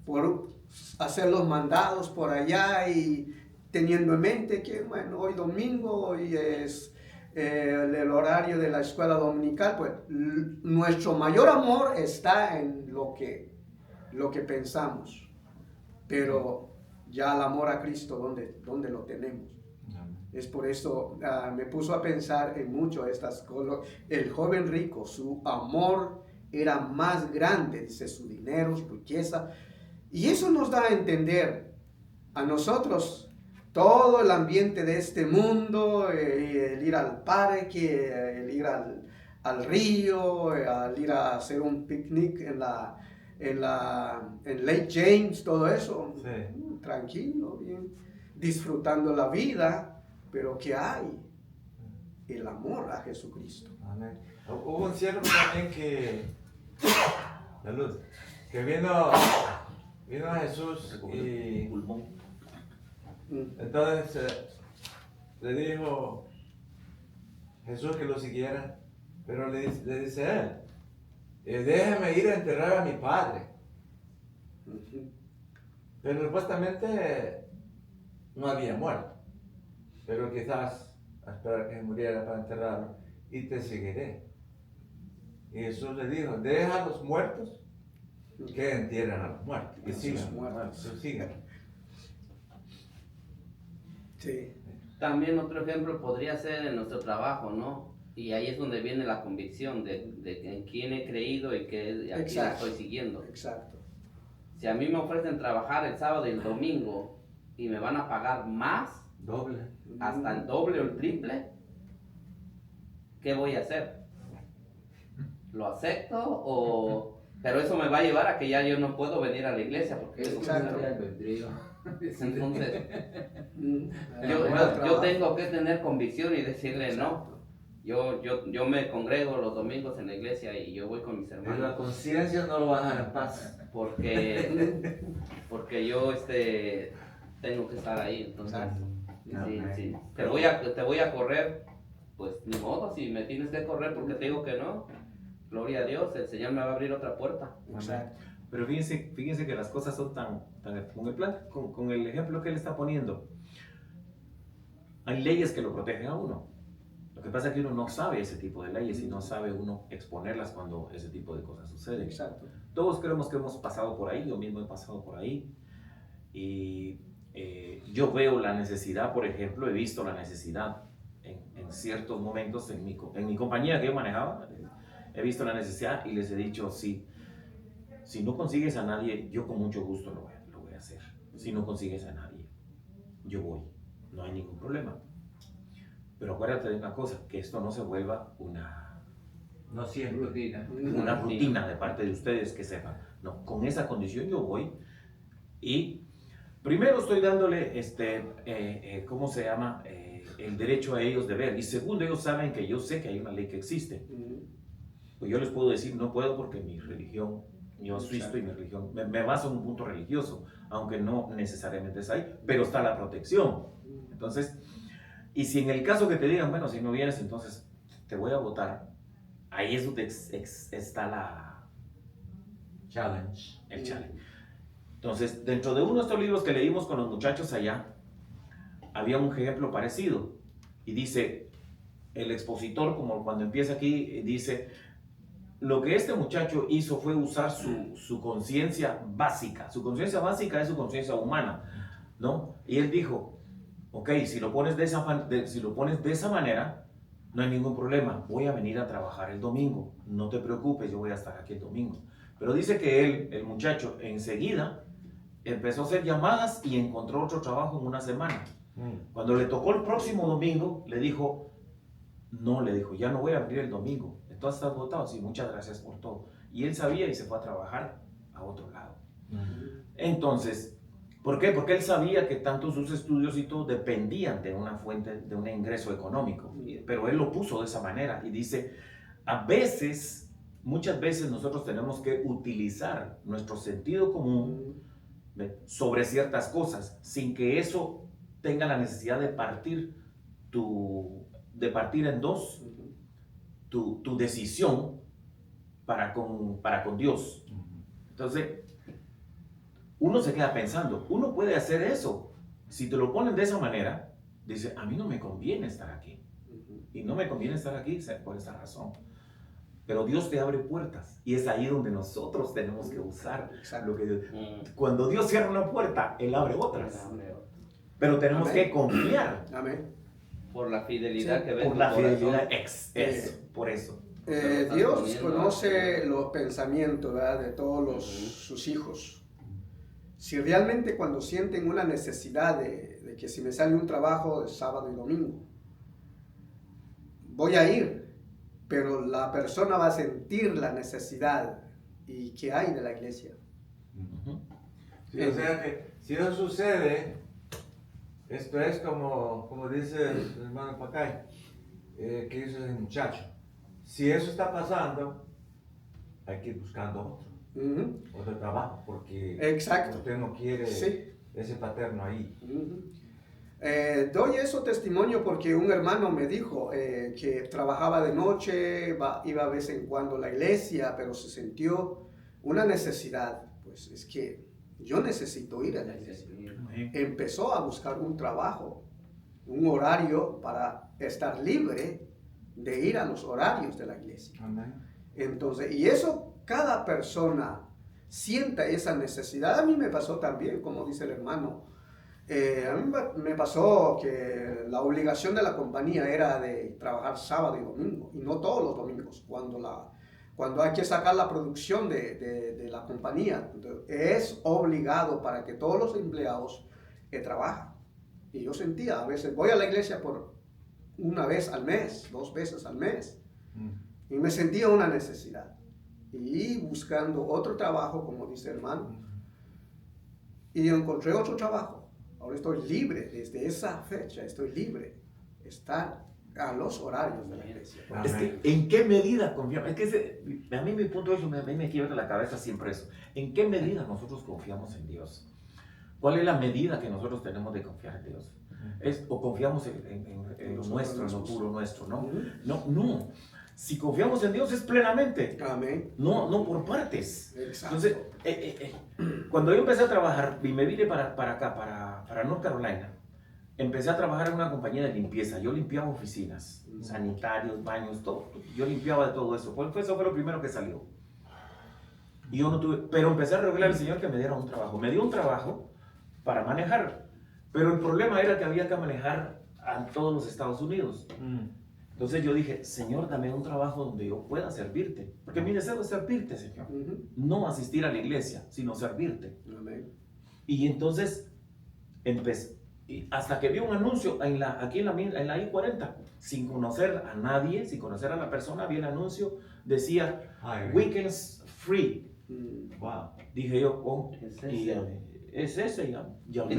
por hacer los mandados por allá y teniendo en mente que, bueno, hoy domingo, hoy es el horario de la escuela dominical, pues nuestro mayor amor está en lo que pensamos. Pero ya el amor a Cristo, ¿dónde lo tenemos? Es por eso me puso a pensar en mucho estas cosas. El joven rico, su amor era más grande, dice, su dinero, su riqueza. Y eso nos da a entender a nosotros todo el ambiente de este mundo, el ir al parque, el ir al río, el ir a hacer un picnic en Lake James, todo eso. Sí. Tranquilo, bien, disfrutando la vida. Pero ¿qué hay? El amor a Jesucristo. Amén. Hubo un siervo también que vino a Jesús y entonces le dijo Jesús que lo siguiera, pero le dice él: déjeme ir a enterrar a mi padre. Pero supuestamente no había muerto. Pero quizás a esperar que muriera para enterrarlo, y te seguiré. Y Jesús le dijo: deja a los muertos que entierren a los muertos, que sigan. Sí. También otro ejemplo podría ser en nuestro trabajo, ¿no? Y ahí es donde viene la convicción de en quién he creído y a quién estoy siguiendo. Exacto. Si a mí me ofrecen trabajar el sábado y el domingo y me van a pagar más, Doble. hasta el doble o el triple, ¿qué voy a hacer? ¿Lo acepto pero eso me va a llevar a que ya yo no puedo venir a la iglesia? Porque Exacto. entonces yo tengo que tener convicción y decirle no. Yo me congrego los domingos en la iglesia y yo voy con mis Pero la hermanos. conciencia no lo va a dejar en paz. Porque yo tengo que estar ahí. Entonces, si te voy a correr, pues ni modo. Si me tienes que correr porque te digo que no, gloria a Dios, el Señor me va a abrir otra puerta. Exacto. Pero fíjense que las cosas son tan con el plan, con el ejemplo que él está poniendo. Hay leyes que lo protegen a uno. Lo que pasa es que uno no sabe ese tipo de leyes y no sabe uno exponerlas cuando ese tipo de cosas suceden. Exacto. Todos creemos que hemos pasado por ahí, yo mismo he pasado por ahí. Y yo veo la necesidad, por ejemplo, he visto la necesidad en ciertos momentos en mi compañía que yo manejaba, he visto la necesidad y les he dicho, sí, si no consigues a nadie, yo con mucho gusto lo voy a hacer. Si no consigues a nadie, yo voy, no hay ningún problema. Pero acuérdate de una cosa, que esto no se vuelva No siempre. una rutina de parte de ustedes, que sepan. No, con esa condición yo voy y primero estoy dándole, ¿cómo se llama? El derecho a ellos de ver. Y segundo, ellos saben que yo sé que hay una ley que existe. Pues yo les puedo decir, no puedo porque mi religión, yo asisto y mi religión, me baso en un punto religioso, aunque no necesariamente es ahí, pero está la protección. Entonces, y si en el caso que te digan, bueno, si no vienes, entonces te voy a votar, ahí es donde está el challenge. Entonces, dentro de uno de estos libros que leímos con los muchachos allá, había un ejemplo parecido. Y dice, el expositor, como cuando empieza aquí, dice, lo que este muchacho hizo fue usar su conciencia básica. Su conciencia básica es su conciencia humana, ¿no? Y él dijo, ok, si lo pones de esa manera, no hay ningún problema. Voy a venir a trabajar el domingo. No te preocupes, yo voy a estar aquí el domingo. Pero dice que él, el muchacho, enseguida empezó a hacer llamadas y encontró otro trabajo en una semana. Cuando le tocó el próximo domingo, le dijo, ya no voy a abrir el domingo. Entonces estás votado, sí, muchas gracias por todo. Y él sabía y se fue a trabajar a otro lado. Entonces, ¿por qué? Porque él sabía que tanto sus estudios y todo dependían de una fuente, de un ingreso económico. Pero él lo puso de esa manera y dice, muchas veces nosotros tenemos que utilizar nuestro sentido común sobre ciertas cosas, sin que eso tenga la necesidad de partir en dos tu decisión para con Dios. Entonces, uno se queda pensando, uno puede hacer eso. Si te lo ponen de esa manera, dice, a mí no me conviene estar aquí. Y no me conviene estar aquí por esa razón. Pero Dios te abre puertas y es ahí donde nosotros tenemos que usar lo que Dios. Cuando Dios cierra una puerta, Él abre otras. Pero tenemos que confiar. Amén. Por la fidelidad que ves. Por la fidelidad, por eso. Dios conoce los pensamientos, ¿verdad?, de todos sus hijos. Si realmente cuando sienten una necesidad de que si me sale un trabajo de sábado y domingo, voy a ir, pero la persona va a sentir la necesidad y qué hay de la iglesia. Sí, o sea que si eso sucede, esto es como dice el hermano Pacay, que dice el muchacho. Si eso está pasando, hay que ir buscando otro trabajo, porque usted no quiere ese paterno ahí. Doy eso testimonio porque un hermano me dijo que trabajaba de noche, iba a vez en cuando a la iglesia, pero se sintió una necesidad. Pues es que yo necesito ir a la iglesia. Empezó a buscar un trabajo, un horario para estar libre de ir a los horarios de la iglesia. Entonces, y eso cada persona sienta esa necesidad. A mí me pasó también, como dice el hermano. A mí me pasó que la obligación de la compañía era de trabajar sábado y domingo, y no todos los domingos, cuando hay que sacar la producción de la compañía, es obligado para que todos los empleados trabajen. Y yo sentía, a veces voy a la iglesia por una vez al mes, 2 veces al mes, y me sentía una necesidad. Y buscando otro trabajo, como dice el hermano, y encontré otro trabajo. Ahora estoy libre, desde esa fecha estoy libre de estar a los horarios de la iglesia. Es que, ¿en qué medida confiamos? Es que a mí mi punto es, a mí me quiebra la cabeza siempre eso. ¿En qué medida nosotros confiamos en Dios? ¿Cuál es la medida que nosotros tenemos de confiar en Dios? ¿O confiamos en lo nuestro, en lo puro nuestro? No. si confiamos en Dios es plenamente, Amén. no por partes. Exacto. Entonces, cuando yo empecé a trabajar y me vine para acá, para North Carolina, empecé a trabajar en una compañía de limpieza. Yo limpiaba oficinas, sanitarios, baños, todo. Yo limpiaba de todo eso. Eso fue lo primero que salió. Y yo no tuve, pero empecé a rogarle al Señor que me diera un trabajo. Me dio un trabajo para manejar, pero el problema era que había que manejar a todos los Estados Unidos. Entonces yo dije, Señor, dame un trabajo donde yo pueda servirte. Porque mi deseo es servirte, Señor. No asistir a la iglesia, sino servirte. Amén. Y entonces empecé, hasta que vi un anuncio aquí en la I-40, sin conocer a nadie, sin conocer a la persona, vi el anuncio, decía, weekends free. Wow. Dije yo, oh, es ese, llamé,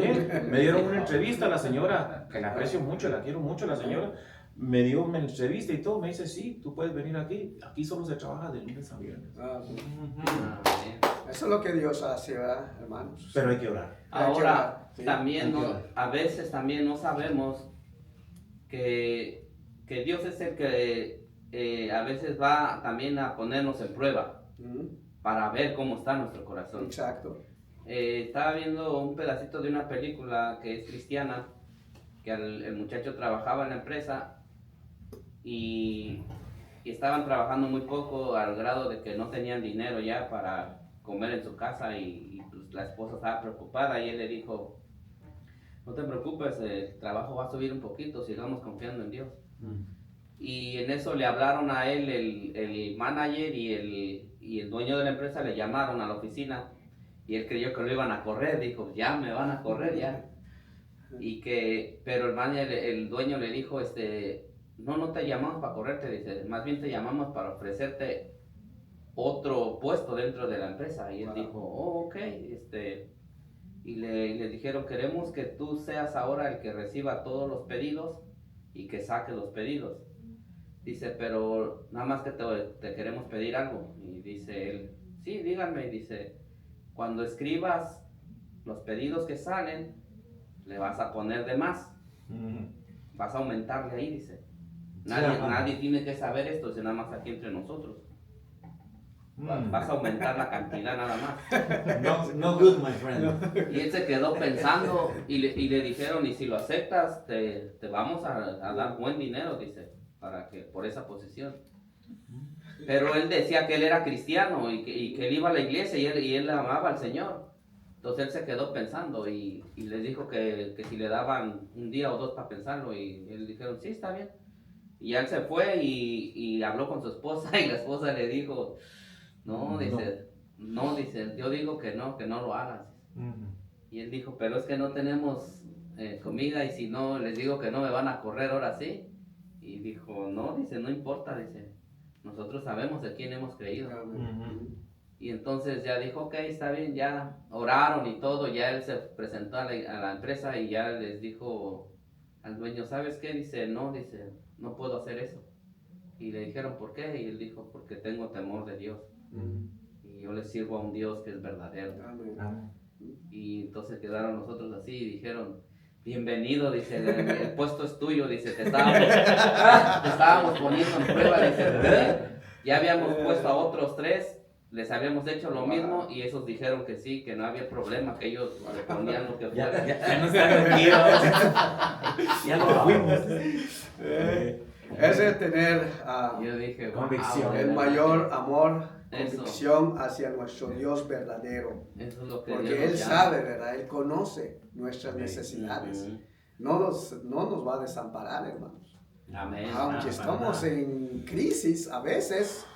me dieron una entrevista, la señora, que la aprecio mucho, la quiero mucho, la señora, me dio una entrevista y todo, me dice, sí, tú puedes venir aquí solo se trabaja de lunes a viernes. Eso es lo que Dios hace, ¿verdad, hermanos? Pero hay que orar. Ahora, Sí, también a veces también no sabemos que Dios es el que a veces va también a ponernos en prueba para ver cómo está nuestro corazón. Exacto. Estaba viendo un pedacito de una película que es cristiana, que el muchacho trabajaba en la empresa y estaban trabajando muy poco al grado de que no tenían dinero ya para comer en su casa y pues, la esposa estaba preocupada y él le dijo, no te preocupes, el trabajo va a subir un poquito, sigamos confiando en Dios. Y en eso le hablaron a él, el manager y el dueño de la empresa le llamaron a la oficina y él creyó que lo iban a correr, dijo, ya me van a correr ya. Pero el manager, el dueño le dijo, no te llamamos para correrte, dice, más bien te llamamos para ofrecerte otro puesto dentro de la empresa. Y él dijo, oh, ok, y le dijeron, queremos que tú seas ahora el que reciba todos los pedidos y que saque los pedidos. Dice, pero nada más que te queremos pedir algo. Y dice él, sí, díganme. Y dice, cuando escribas los pedidos que salen, le vas a poner de más. Vas a aumentarle ahí, dice. Nadie tiene que saber esto, dice, nada más aquí entre nosotros. Vas a aumentar la cantidad nada más. No good, my friend. Y él se quedó pensando y le dijeron, y si lo aceptas, te vamos a dar buen dinero, dice, por esa posición. Pero él decía que él era cristiano y que él iba a la iglesia y él amaba al Señor. Entonces él se quedó pensando y les dijo que si le daban un día o dos para pensarlo y él dijeron, sí, está bien. Y él se fue y habló con su esposa y la esposa le dijo, no, dice, yo digo que no lo hagas. Y él dijo, pero es que no tenemos comida y si no, les digo que no me van a correr ahora sí. Y dijo, no, dice, no importa, dice, nosotros sabemos de quién hemos creído. Y entonces ya dijo, ok, está bien, ya oraron y todo, ya él se presentó a la empresa y ya les dijo al dueño, ¿sabes qué? Dice, no puedo hacer eso. Y le dijeron, ¿por qué? Y él dijo, porque tengo temor de Dios. Y yo le sirvo a un Dios que es verdadero. Y entonces quedaron nosotros así y dijeron, bienvenido, dice, el puesto es tuyo, dice, te estábamos poniendo en prueba, dice, ya habíamos puesto a otros 3, les habíamos hecho lo mismo y esos dijeron que sí, que no había problema, que ellos le ponían lo que fuera. Ya no están tranquilos. Ya no fuimos. Ese es tener Yo dije, convicción. el mayor amor, convicción hacia nuestro Dios verdadero. Eso es lo que Porque Él sabe, ¿verdad? Él conoce nuestras necesidades. No nos va a desamparar, hermanos. Amén. Aunque estamos en crisis a veces,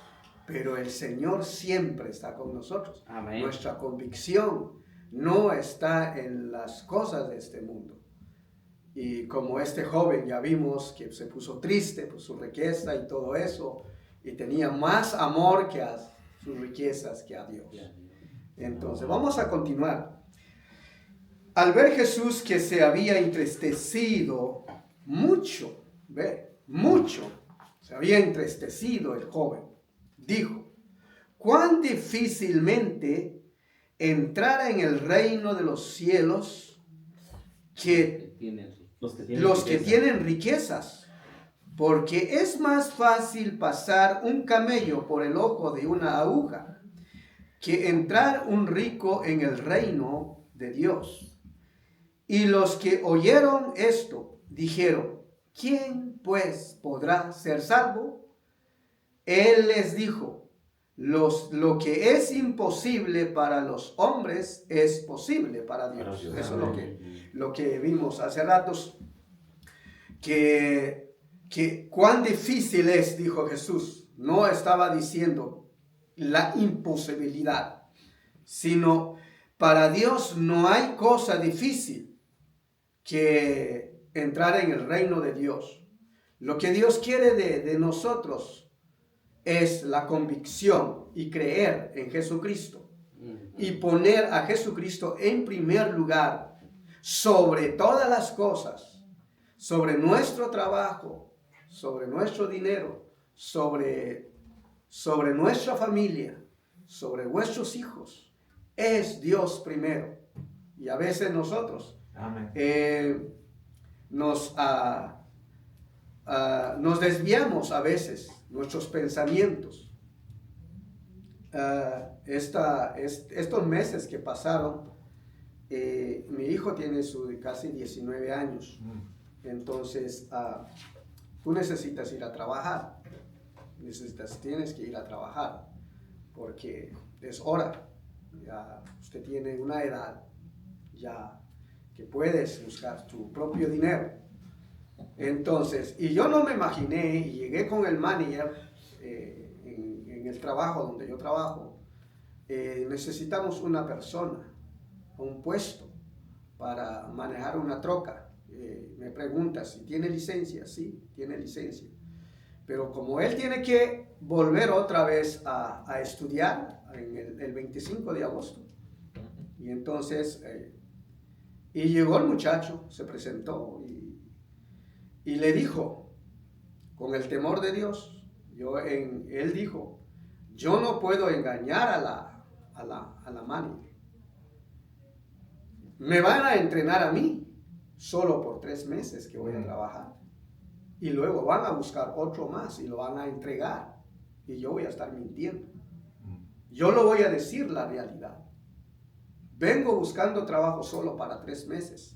pero el Señor siempre está con nosotros. Amén. Nuestra convicción no está en las cosas de este mundo. Y como este joven ya vimos que se puso triste por su riqueza y todo eso, y tenía más amor que a sus riquezas que a Dios. Entonces, vamos a continuar. Al ver Jesús que se había entristecido mucho, se había entristecido el joven, dijo, cuán difícilmente entrará en el reino de los cielos los que tienen riquezas. porque es más fácil pasar un camello por el ojo de una aguja que entrar un rico en el reino de Dios. Y los que oyeron esto dijeron, ¿quién pues podrá ser salvo? Él les dijo, lo que es imposible para los hombres es posible para Dios. Eso es lo que vimos hace ratos, que cuán difícil es, dijo Jesús. No estaba diciendo la imposibilidad, sino para Dios no hay cosa difícil que entrar en el reino de Dios. Lo que Dios quiere de nosotros es la convicción y creer en Jesucristo y poner a Jesucristo en primer lugar sobre todas las cosas, sobre nuestro trabajo, sobre nuestro dinero, sobre nuestra familia, sobre vuestros hijos. Es Dios primero. Y a veces nosotros nos desviamos a veces nuestros pensamientos. Estos meses que pasaron, mi hijo tiene casi 19 años. Entonces, tú necesitas ir a trabajar. Tienes que ir a trabajar porque es hora. Ya usted tiene una edad ya que puedes buscar tu propio dinero. Entonces, y yo no me imaginé, y llegué con el manager en el trabajo donde yo trabajo, necesitamos una persona, un puesto para manejar una troca. Me pregunta si tiene licencia. Sí, tiene licencia. Pero como él tiene que volver otra vez a estudiar en el 25 de agosto. Y entonces, y llegó el muchacho, se presentó y le dijo, con el temor de Dios, él dijo, yo no puedo engañar a la manager. Me van a entrenar a mí solo por 3 meses que voy a trabajar. Y luego van a buscar otro más y lo van a entregar. Y yo voy a estar mintiendo. Yo lo voy a decir la realidad. Vengo buscando trabajo solo para 3 meses.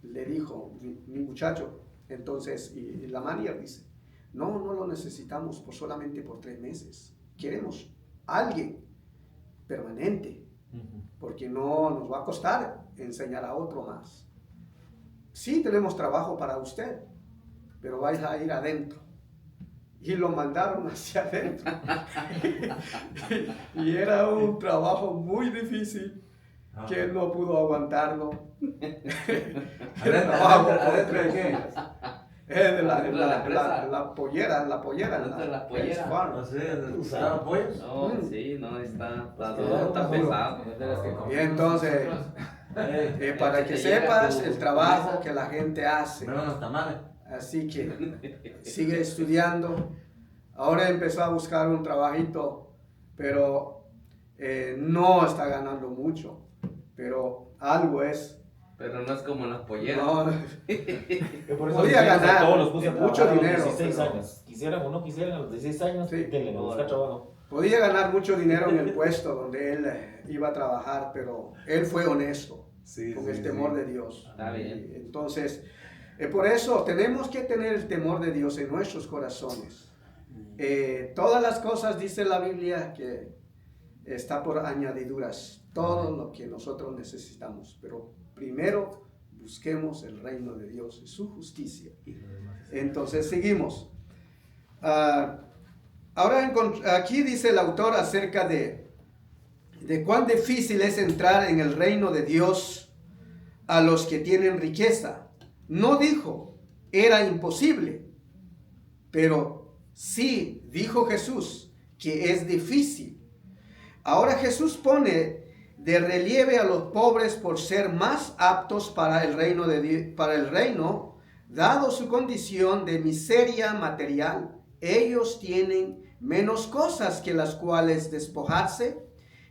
Le dijo mi muchacho. Entonces, y la manager dice, no lo necesitamos solamente por 3 meses. Queremos alguien permanente. Porque no nos va a costar enseñar a otro más. Sí tenemos trabajo para usted, pero vais a ir adentro. Y lo mandaron hacia adentro. y era un trabajo muy difícil que él no pudo aguantarlo. ¿Adentro de qué? De la pollera. ¿Dónde la pollera? No sé, ¿usaron pollos? No, sí, no, está pesado. Y entonces, para que sepas el trabajo que la gente hace. Así que sigue estudiando. Ahora empezó a buscar un trabajito, pero no está ganando mucho. Pero algo es. Pero no es como las polleras. No, Por eso podía ganar todos los puse a mucho trabajar a los dinero. 16 años. Quisieran o no quisieran, a los 16 años, Sí. denle a buscar trabajo. Podía ganar mucho dinero en el puesto donde él iba a trabajar, pero él fue honesto con el temor de Dios. Está bien. Entonces, por eso tenemos que tener el temor de Dios en nuestros corazones. Todas las cosas, dice la Biblia, que está por añadiduras. Todo lo que nosotros necesitamos. Pero primero busquemos el reino de Dios y su justicia. Entonces, seguimos. Ahora aquí dice el autor acerca de cuán difícil es entrar en el reino de Dios a los que tienen riqueza. No dijo, era imposible, pero sí dijo Jesús que es difícil. Ahora Jesús pone de relieve a los pobres por ser más aptos para el reino, dado su condición de miseria material. Ellos tienen menos cosas que las cuales despojarse,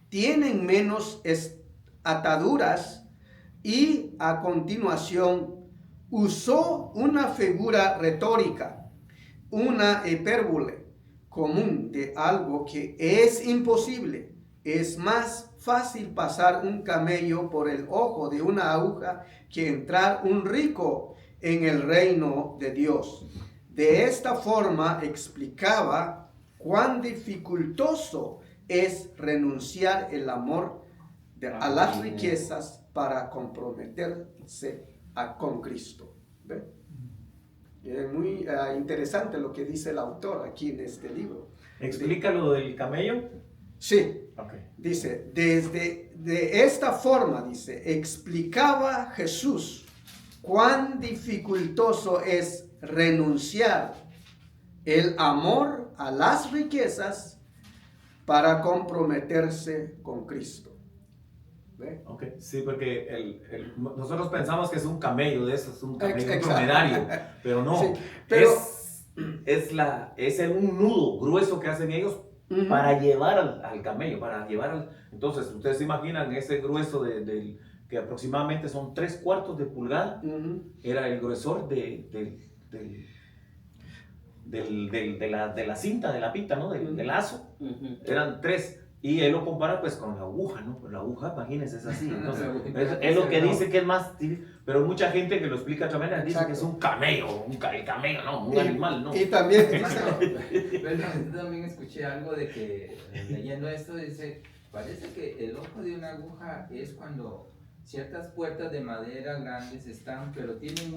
tienen menos ataduras y a continuación usó una figura retórica, una hipérbole común de algo que es imposible. Es más fácil pasar un camello por el ojo de una aguja que entrar un rico en el reino de Dios. De esta forma explicaba cuán dificultoso es renunciar el amor a las riquezas para comprometerse con Cristo. ¿Ve? Es muy interesante lo que dice el autor aquí en este libro. ¿Explica lo del camello? Sí, Okay. dice, de esta forma, dice, explicaba Jesús cuán dificultoso es renunciar el amor a las riquezas para comprometerse con Cristo. ¿Ve? Okay. Sí, porque nosotros pensamos que es un camello de esos, un camello Exacto. dromedario, pero no, Sí, pero, es un nudo grueso que hacen ellos para llevar al camello, entonces ustedes se imaginan ese grueso que aproximadamente son 3/4 de pulgada, era el gruesor de la cinta, de la pita, ¿no? Del lazo, eran 3. Y él lo compara pues con la aguja, ¿no? Pues la aguja, imagínense, es así. Entonces, es lo que dice que es más, pero mucha gente que lo explica también dice que es un camello, el camello, no, un animal, ¿no? Y también Yo también escuché algo de que, leyendo esto, dice, parece que el ojo de una aguja es cuando ciertas puertas de madera grandes están, pero tienen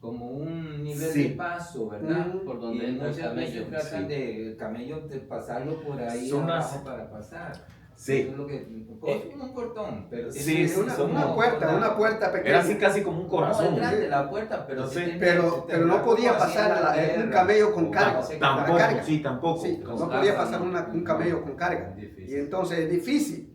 como un nivel de paso, ¿verdad? Por donde y entra el muchas veces camello. tratan de camello de pasarlo por ahí Son abajo para pasar. Sí. Eso es lo que, es como un portón, pero Sí, tiene sí, una puerta pequeña. Era así casi como un corazón. No es grande la puerta, pero No sí sé, tiene- pero se no te podía así en pasar la un tierra. camello con carga. Tampoco, carga. sí, tampoco. Sí, Con no carga, podía pasar ¿no? un camello con carga. Difícil. Y entonces es difícil,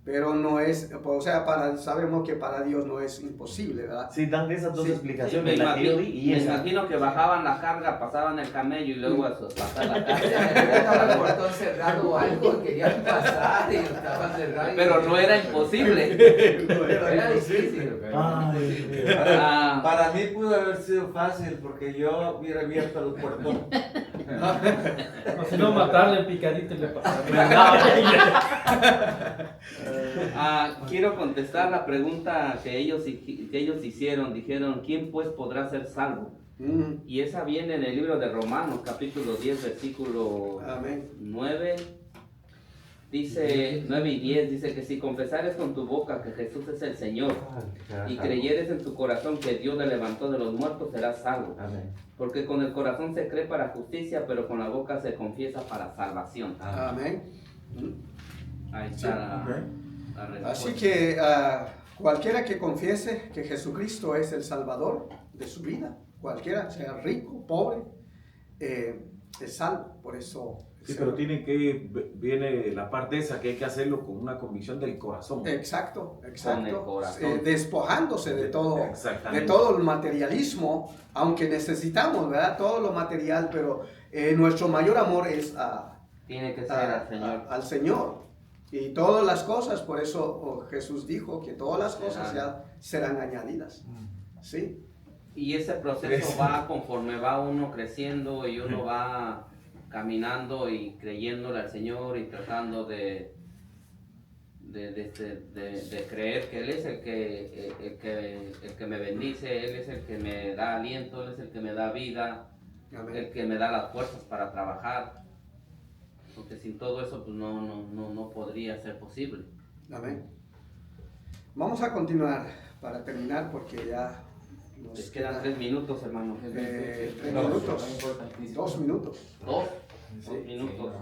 pero no es, o sea, sabemos que para Dios no es imposible, ¿verdad? Sí, dan esas dos Sí. explicaciones, me la que yo imagino, di y me esa. imagino que bajaban la carga, pasaban el camello y luego a pasar la carga. Estaba el portón cerrado o algo, querían pasar y estaba cerrado. Pero no era imposible. Era difícil, pero no Ay, imposible. Ah, Para mí pudo haber sido fácil porque yo hubiera abierto el portón. O si no, matarle el picadito y le quiero contestar la pregunta que ellos hicieron. Dijeron, ¿quién pues podrá ser salvo? Y esa viene en el libro de Romanos, capítulo 10, versículo Amén. 9. Dice 9 y 10, dice que si confesares con tu boca que Jesús es el Señor y creyeres en tu corazón que Dios le levantó de los muertos, serás salvo. Amén. Porque con el corazón se cree para justicia, pero con la boca se confiesa para salvación. Amén. Ahí está la respuesta. Así que cualquiera que confiese que Jesucristo es el Salvador de su vida, cualquiera, sea rico, pobre, es salvo. Por eso. Sí, pero viene la parte esa que hay que hacerlo con una convicción del corazón. Exacto, Con el exacto. corazón. Despojándose de todo Exactamente. el materialismo, aunque necesitamos, ¿verdad? Todo lo material, pero nuestro mayor amor es Tiene que ser al Señor. al Señor. Y todas las cosas, por eso Jesús dijo que todas las cosas ya serán añadidas. ¿Sí? Y ese proceso va conforme va uno creciendo y uno va caminando y creyéndole al Señor y tratando de creer que Él es el que me bendice, Él es el que me da aliento, Él es el que me da vida, Amén. el que me da las fuerzas para trabajar. Porque sin todo eso pues no podría ser posible. Amén. Vamos a continuar para terminar porque ya nos Les quedan 3 minutos, hermano. 3 No, minutos, 2 minutos. 2 Sí. minutos.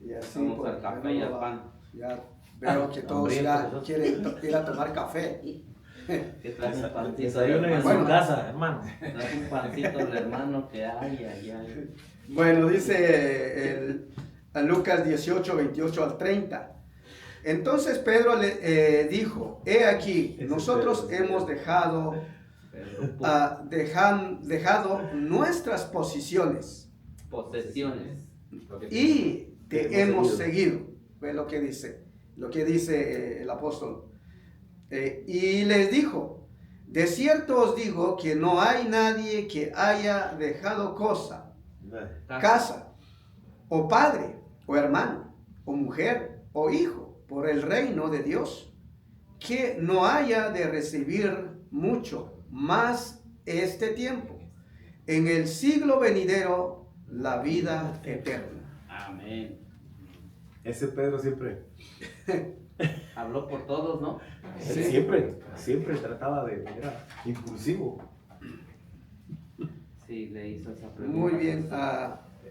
Y así, Vamos porque al café y al pan. Ya veo que todos ya Hambrientos. quieren ir a tomar café. ¿Qué trae un pancito? Desayunen en Bueno. su casa, hermano. Trae un pancito el hermano que hay. Bueno, dice a Lucas 18, 28 al 30. Entonces Pedro le dijo, he aquí, nosotros hemos dejado nuestras posiciones Posesiones. y te hemos seguido. Ve lo que dice el apóstol. Y les dijo, De cierto os digo que no hay nadie que haya dejado casa, o padre, o hermano, o mujer, o hijo, por el reino de Dios, que no haya de recibir mucho más este tiempo, en el siglo venidero, la vida eterna. Amén. Ese Pedro siempre, Habló por todos, ¿no? Sí. siempre trataba de, era impulsivo. Sí, le hizo esa pregunta. Muy bien.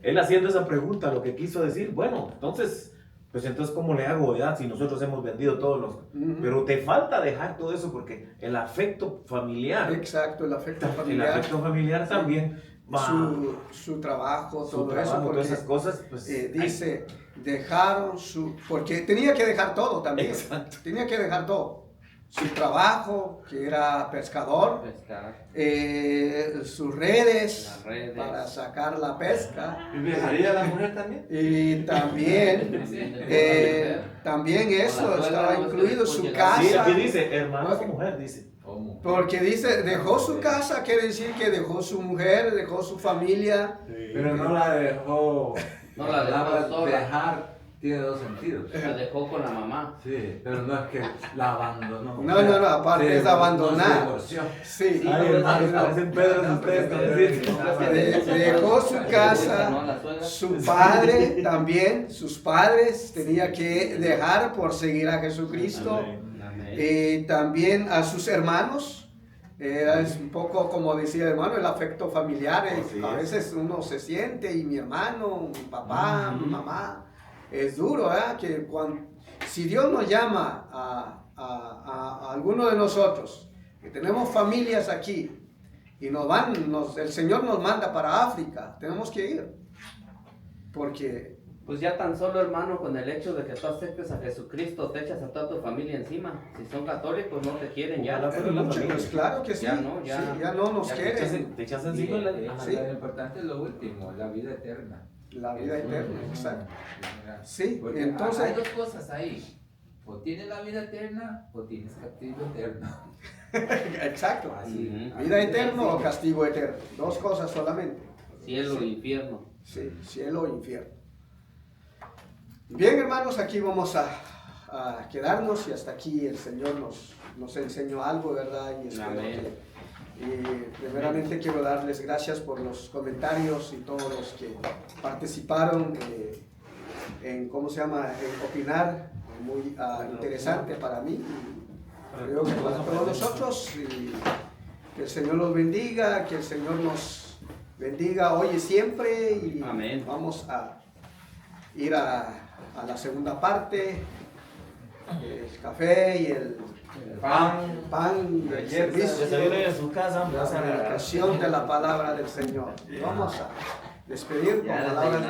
Él haciendo esa pregunta, lo que quiso decir, bueno, entonces, pues entonces, ¿cómo le hago, verdad? Si nosotros hemos vendido todos los... Pero te falta dejar todo eso porque el afecto familiar... Exacto, el afecto El familiar. afecto familiar también va... Su trabajo, su todo trabajo, eso, porque todas esas cosas, pues... dice, dejaron porque tenía que dejar todo también. Exacto. Tenía que dejar todo. Su trabajo, que era pescador, Pescar, sus redes, las redes. para sacar la pesca. ¿Y viajaría la mujer también? Y también eso Con la estaba suegra, no, incluido, es que su después casa. Sí, aquí dice, hermano o mujer, dice. Porque dice, dejó su casa, quiere decir que dejó su mujer, dejó su familia. Pero no la dejó. No la dejó palabra sola. dejar tiene dos sentidos. La dejó con la mamá. Sí, pero no es que la abandonó. No, aparte es abandonar. No se divorció. Sí. Ay, hermanos, parecen Pedros ustedes también. Dejó su casa, su padre también, sus padres tenía que dejar por seguir a Jesucristo. Amén. También a sus hermanos. Es un poco como decía el hermano, el afecto familiar. A veces uno se siente, y mi hermano, mi papá, mi mamá. Es duro, ¿eh? Que si Dios nos llama a alguno de nosotros, que tenemos familias aquí, y el Señor nos manda para África, tenemos que ir. Porque Pues ya tan solo, hermano, con el hecho de que tú aceptes a Jesucristo, te echas a toda tu familia encima. Si son católicos, no te quieren ya. Ojalá fuera la familia. pues claro que sí, Ya no, ya. sí, ya no nos Ya quieren. Te echas encima y la... Sí. Lo importante es lo último, la vida eterna. La vida eterna, exacto. Mira, Sí, porque entonces- hay dos cosas ahí. O tienes la vida eterna o tienes castigo eterno. Exacto. Así. Vida eterna o castigo eterno. Dos cosas solamente. Cielo e infierno. Sí, cielo e infierno. Bien, hermanos, aquí vamos a quedarnos, y hasta aquí el Señor nos enseñó algo, ¿verdad? Y espero Amén. primeramente quiero darles gracias por los comentarios y todos los que participaron en opinar. Muy interesante para mí. Creo que para todos nosotros. Y que el Señor los bendiga, que el Señor nos bendiga hoy y siempre. Y Amén. vamos a ir a la segunda parte, el café y el pan del servicio, Desayunen en su casa, la predicación de la palabra del Señor. Y vamos a despedir con palabras de